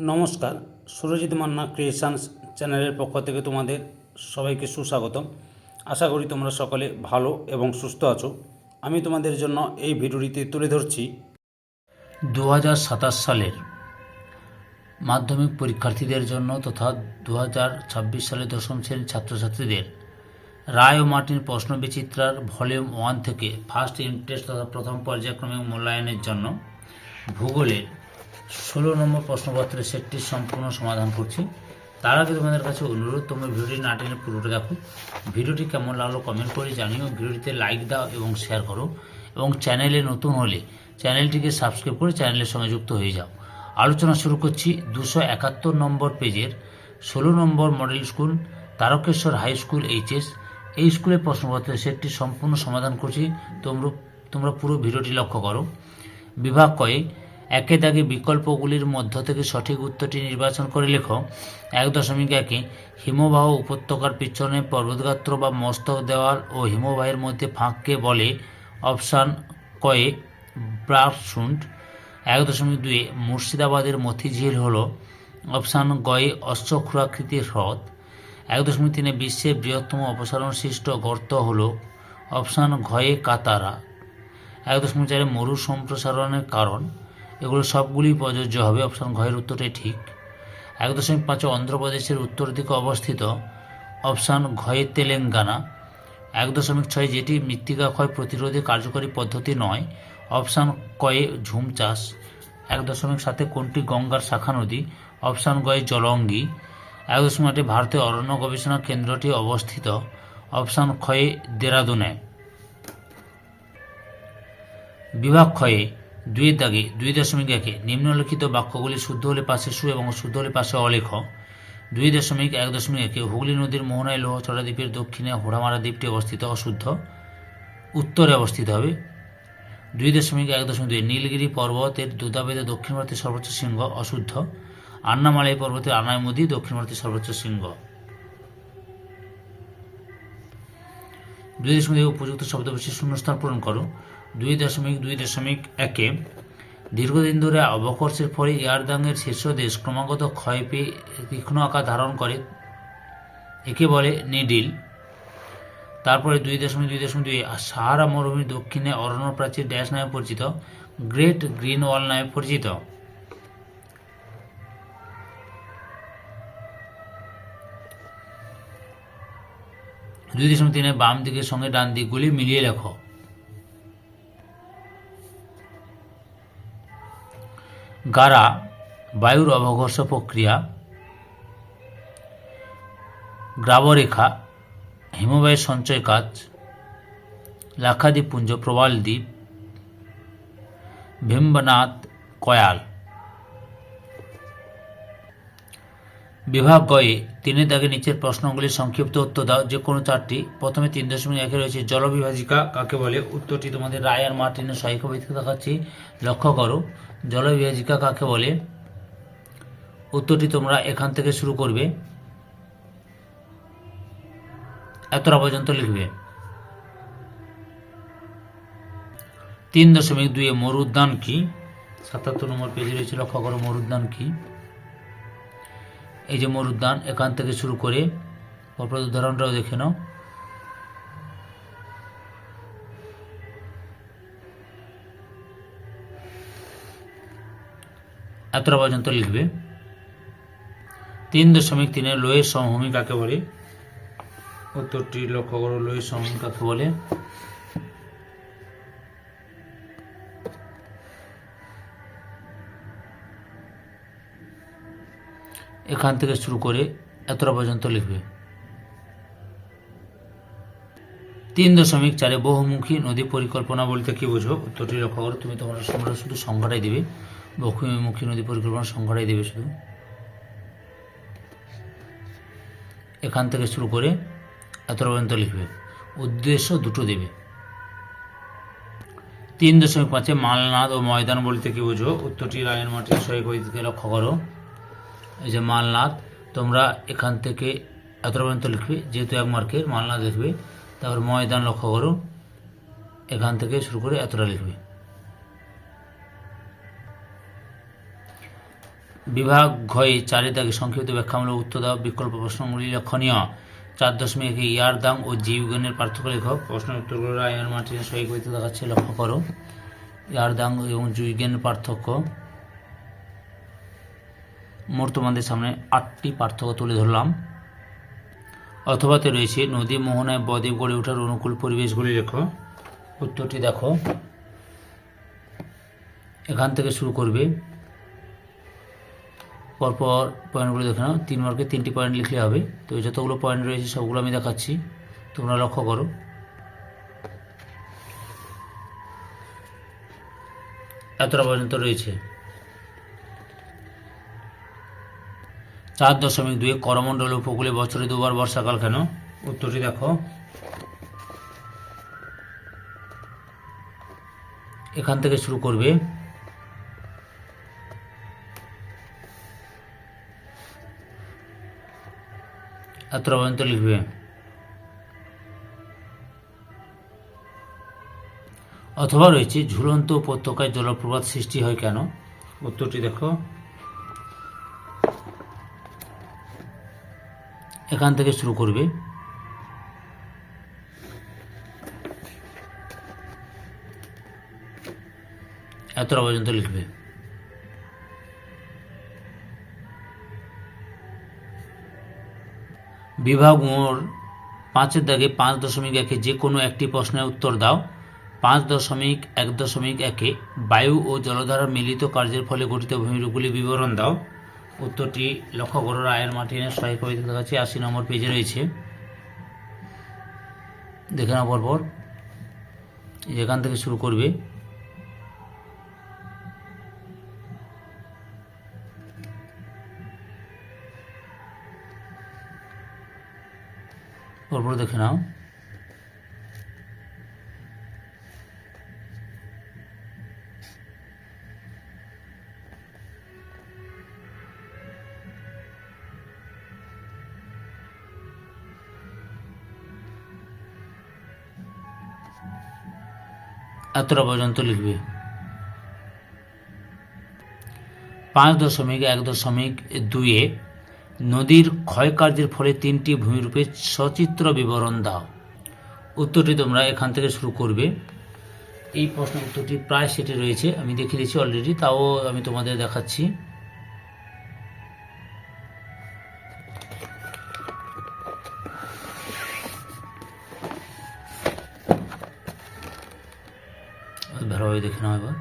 নমস্কার, সুরজিৎ মান্না ক্রিয়েশনস চ্যানেলের পক্ষ থেকে তোমাদের সবাইকে সুস্বাগতম। আশা করি তোমরা সকলে ভালো এবং সুস্থ আছো। আমি তোমাদের জন্য এই ভিডিওটিতে তুলে ধরছি 2027 সালের মাধ্যমিক পরীক্ষার্থীদের জন্য তথা 2026 সালের দশম শ্রেণীর ছাত্রছাত্রীদের রায় ও মার্টিন প্রশ্নবিচিত্রার ভলিউম 1 থেকে ফার্স্ট ইউনিট টেস্ট তথা প্রথম পর্যায়ক্রমিক মূল্যায়নের জন্য ভূগোলের 16 নম্বর প্রশ্নপত্রের সেটটির সম্পূর্ণ সমাধান করছি। তার আগে তোমাদের কাছে অনুরোধ, তোমরা ভিডিওটি না টেনে পুরোটা দেখো। ভিডিওটি কেমন লাগলো কমেন্ট করে জানিও, ভিডিওটিতে লাইক দাও এবং শেয়ার করো, এবং চ্যানেলে নতুন হলে চ্যানেলটিকে সাবস্ক্রাইব করে চ্যানেলের সঙ্গে যুক্ত হয়ে যাও। আলোচনা শুরু করছি 271 নম্বর পেজের 16 নম্বর model school Tarakeswar high school HS এই স্কুলের প্রশ্নপত্রের সেটটি সম্পূর্ণ সমাধান করছি। তোমরা পুরো ভিডিওটি লক্ষ্য করো। বিভাগ কয়ে একে দাগে বিকল্পগুলির মধ্য থেকে সঠিক উত্তরটি নির্বাচন করে লেখো। 1.1 হিমবাহ উপত্যকার পিছনে পর্বতগাত্র বা মস্তক দেওয়াল ও হিমবাহের মধ্যে ফাঁককে বলে? অপশান কয়ে ব্রাকশুন্ড। 1.2 মুর্শিদাবাদের মতিঝিল হল? অপশান গয়ে অশ্বক্ষুরাকৃতির হ্রদ। 1.3 বিশ্বের বৃহত্তম অপসারণ সৃষ্ট গর্ত হল? অপশান ঘয়ে কাতারা। 1.4 মরু সম্প্রসারণের কারণ। এগুলো সবগুলি প্রযোজ্য হবে, অপশান ঘয়ের উত্তরটাই ঠিক। 1.5 অন্ধ্রপ্রদেশের উত্তর দিকে অবস্থিত? অপশান ঘয়ে তেলেঙ্গানা। 1.6 যেটি মৃত্তিকা ক্ষয় প্রতিরোধে কার্যকরী পদ্ধতি নয়? অপশান কয়ে ঝুম চাষ। 1.7 কোনটি গঙ্গার শাখা নদী? অপশান গয়ে জলঙ্গি। 1.8 ভারতীয় অরণ্য গবেষণা কেন্দ্রটি অবস্থিত? অপশান ক্ষয়ে দেরাদুনে। বিভাগ ক্ষয়ে 2.1 নিম্নলিখিত বাক্যগুলি শুদ্ধ হলে পাশে সু এবং অশুদ্ধ হলে পাশে অলেখ। 2.1 হুগলি নদীর মোহনায় লোহাছড়া দ্বীপের দক্ষিণে হোড়ামারা দ্বীপটি অবস্থিত? অশুদ্ধ। উত্তরে অবস্থিত হবে। 2.1 নীলগিরি পর্বতের দুধাবেদে দক্ষিণ ভারতের সর্বোচ্চ শৃঙ্গ? অশুদ্ধ। আন্নামালাই পর্বতের আনাইমুদি দক্ষিণ ভারতের সর্বোচ্চ শৃঙ্গ। 2.2 উপযুক্ত শব্দবেশী শূন্যস্থান পূরণ করো। 2.2.1 দীর্ঘদিন ধরে অবকর্ষের ফলে ইয়ারদাংয়ের শীর্ষদেশ ক্রমাগত ক্ষয় পেয়ে তীক্ষ্ণ আকার ধারণ করে, একে বলে নিডিল। তারপরে 2.2 সাহারা মরুভূমির দক্ষিণে অরণ্য প্রাচীর ড্যাশ নামে পরিচিত? গ্রেট গ্রিন ওয়াল নামে পরিচিত। 2.3 বাম দিকের সঙ্গে ডান দিকগুলি মিলিয়ে লেখো। গারা বায়ুর অবঘর্ষ প্রক্রিয়া। গ্রাবরেখা হিমবাহের সঞ্চয় কাজ। লাক্ষাদ্বীপপুঞ্জ প্রবাল দ্বীপ। ভেম্বনাথ কয়াল। বিভাগ গয়ে 3 দাগে নিচের প্রশ্নগুলির সংক্ষিপ্ত উত্তর দাও, যে কোনো 4টি। প্রথমে 3.1 রয়েছে জলবিভাজিকা কাকে বলে? উত্তরটি তোমাদের রায় আর মার্টিনের সহায়িকা ভিত্তিতে দেখাচ্ছি, লক্ষ্য করো। জলবিভাজিকা কাকে বলে? উত্তরটি তোমরা এখান থেকে শুরু করবে, এতটা পর্যন্ত লিখবে। 3.2 মরুদ্যান কি? 77 নম্বর পেজে রয়েছে, লক্ষ্য করো মরুদ্যান কি। এই যে মরুদ্যান, এখান থেকে শুরু করে পরপর উদাহরণটাও দেখে নাও। এতটা পর্যন্ত লিখবে। 3.3 লোয়ের সমভূমি কাকে বলে? উত্তরটি লক্ষ্য করো, লোয়ের সমভূমি কাকে বলে? এখান থেকে শুরু করে এতটা পর্যন্ত লিখবে। 3.4 বহুমুখী নদী পরিকল্পনা বলতে কি বোঝো? উত্তরটি লক্ষ্য করো। তোমরা শুধু সংখ্যাটাই দেবে, বহুমুখী নদী পরিকল্পনার সংখ্যাটাই দেবে শুধু। এখান থেকে শুরু করে এতটা পর্যন্ত লিখবে, উদ্দেশ্য দুটো দেবে। 3.5 মালনাদ ও ময়দান বলতে কি বোঝো? উত্তরটি রায়ের মাটির সহায়িকা ভিত্তিতে লক্ষ্য করো। এই যে মালনাদ, তোমরা এখান থেকে এতটা পর্যন্ত লিখবে, যেহেতু 1 মার্কের মালনাদ লিখবে। তারপর ময়দান লক্ষ্য করো, এখান থেকে শুরু করে এতটা লিখবে। বিভাগ ঘয়ে 4 দাগে সংক্ষিপ্ত ব্যাখ্যামূলক উত্তর দাও। বিকল্প প্রশ্নগুলি লক্ষণীয়। 4.1 ইয়ারদাং ও জীববিজ্ঞানের পার্থক্য লেখক। প্রশ্নের উত্তরগুলো রায়ন মার্টিনের সহি কবিতা দেখাচ্ছে, লক্ষ্য করো। ইয়ারদাং এবং জীববিজ্ঞানের পার্থক্য। মোট তোমাদের সামনে 8টি পার্থক্য তুলে ধরলাম। অথবাতে রয়েছে নদী মোহনায় বদ্বীপ গড়ে ওঠার অনুকূল পরিবেশগুলি লেখো। উত্তরটি দেখো, এখান থেকে শুরু করবে। পরপর পয়েন্টগুলো দেখে নাও। 3 মার্কে 3টি পয়েন্ট লিখলে হবে। তো যতগুলো পয়েন্ট রয়েছে সবগুলো আমি দেখাচ্ছি, তোমরা লক্ষ্য করো। এতটা পর্যন্ত রয়েছে। 4.2 করমণ্ডল উপকূলে বছরে 2 বার বর্ষাকাল কেন? উত্তরটি দেখো, এখান থেকে শুরু করবে। এতটা পর্যন্ত লিখবে। অথবা রয়েছে ঝুলন্ত উপত্যকায় জলপ্রপাত সৃষ্টি হয় কেন? উত্তরটি দেখো, এখান থেকে শুরু করবে। এতটা পর্যন্ত লিখবে। বিভাগ মোর 5 দাগে 5.1 যে কোনো একটি প্রশ্নের উত্তর দাও। 5.1.1 বায়ু ও জলধারার মিলিত কার্যের ফলে গঠিত ভূমিরূপগুলি বিবরণ দাও। উত্তরটি লক্ষ্য করো, রায়ন মার্টিনের সহি কবিতা দেখাচ্ছি, 80 নম্বর পেজে রয়েছে। দেখে নাও পরপর। এখান থেকে শুরু করবে। পরপর দেখে নাও। এতটা পর্যন্ত লিখবে। 5.1.2 নদীর ক্ষয়কার্যের ফলে 3টি ভূমিরূপের সচিত্র বিবরণ দাও। উত্তরটি তোমরা এখান থেকে শুরু করবে। এই প্রশ্নের উত্তরটি প্রায় সেটে রয়েছে, আমি দেখিয়ে দিয়েছি অলরেডি, তাও আমি তোমাদের দেখাচ্ছি। ভালোভাবে দেখে নাও এবার।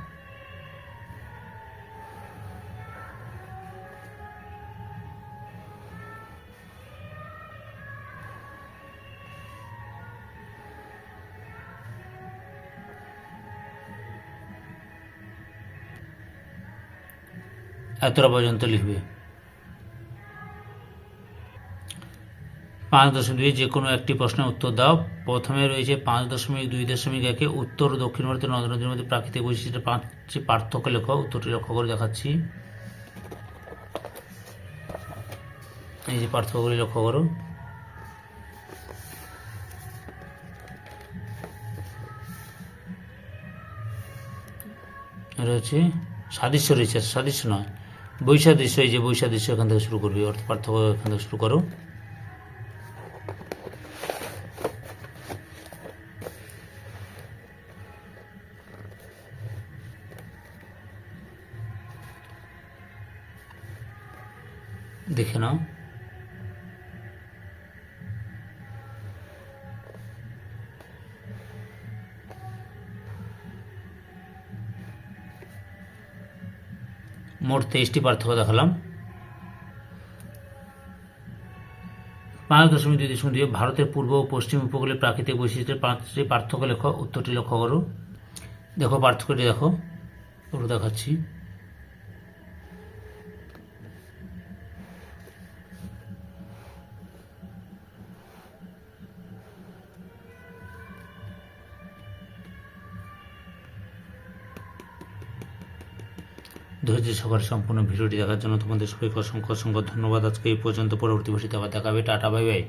এতটা পর্যন্ত লিখবে। 5.2 যে কোনো একটি প্রশ্নের উত্তর দাও। প্রথমে রয়েছে 5.2.1 উত্তর ও দক্ষিণ ভারতের নদ নদীর মধ্যে প্রাকৃতিক বৈশিষ্ট্যের 5টি পার্থক্য লেখো। উত্তরটি লক্ষ্য করে দেখাচ্ছি। এই যে পার্থক্যগুলি লক্ষ্য করো। এটা হচ্ছে সাদৃশ্য রয়েছে, সাদৃশ্য নয়, বৈসাদৃশ্য। এই যে বৈসাদৃশ্য এখান থেকে শুরু করবে, অর্থ পার্থক্য এখান থেকে শুরু করো। দেখে নাও। মোট 23টি পার্থক্য দেখালাম। 5.2.2 ভারতের পূর্ব ও পশ্চিম উপকূলের প্রাকৃতিক বৈশিষ্ট্যের 5টি পার্থক্য লেখো। উত্তরটি লক্ষ্য করো। দেখো পার্থক্যটি দেখো, পুরো দেখাচ্ছি। ধৈর্য সহকারে সম্পূর্ণ ভিডিওটি দেখার জন্য তোমাদের সবাইকে অসংখ্য অসংখ্য ধন্যবাদ। আজকে এই পর্যন্ত, পরবর্তী ভিডিওতে আবার দেখাবে। Tata, bye bye.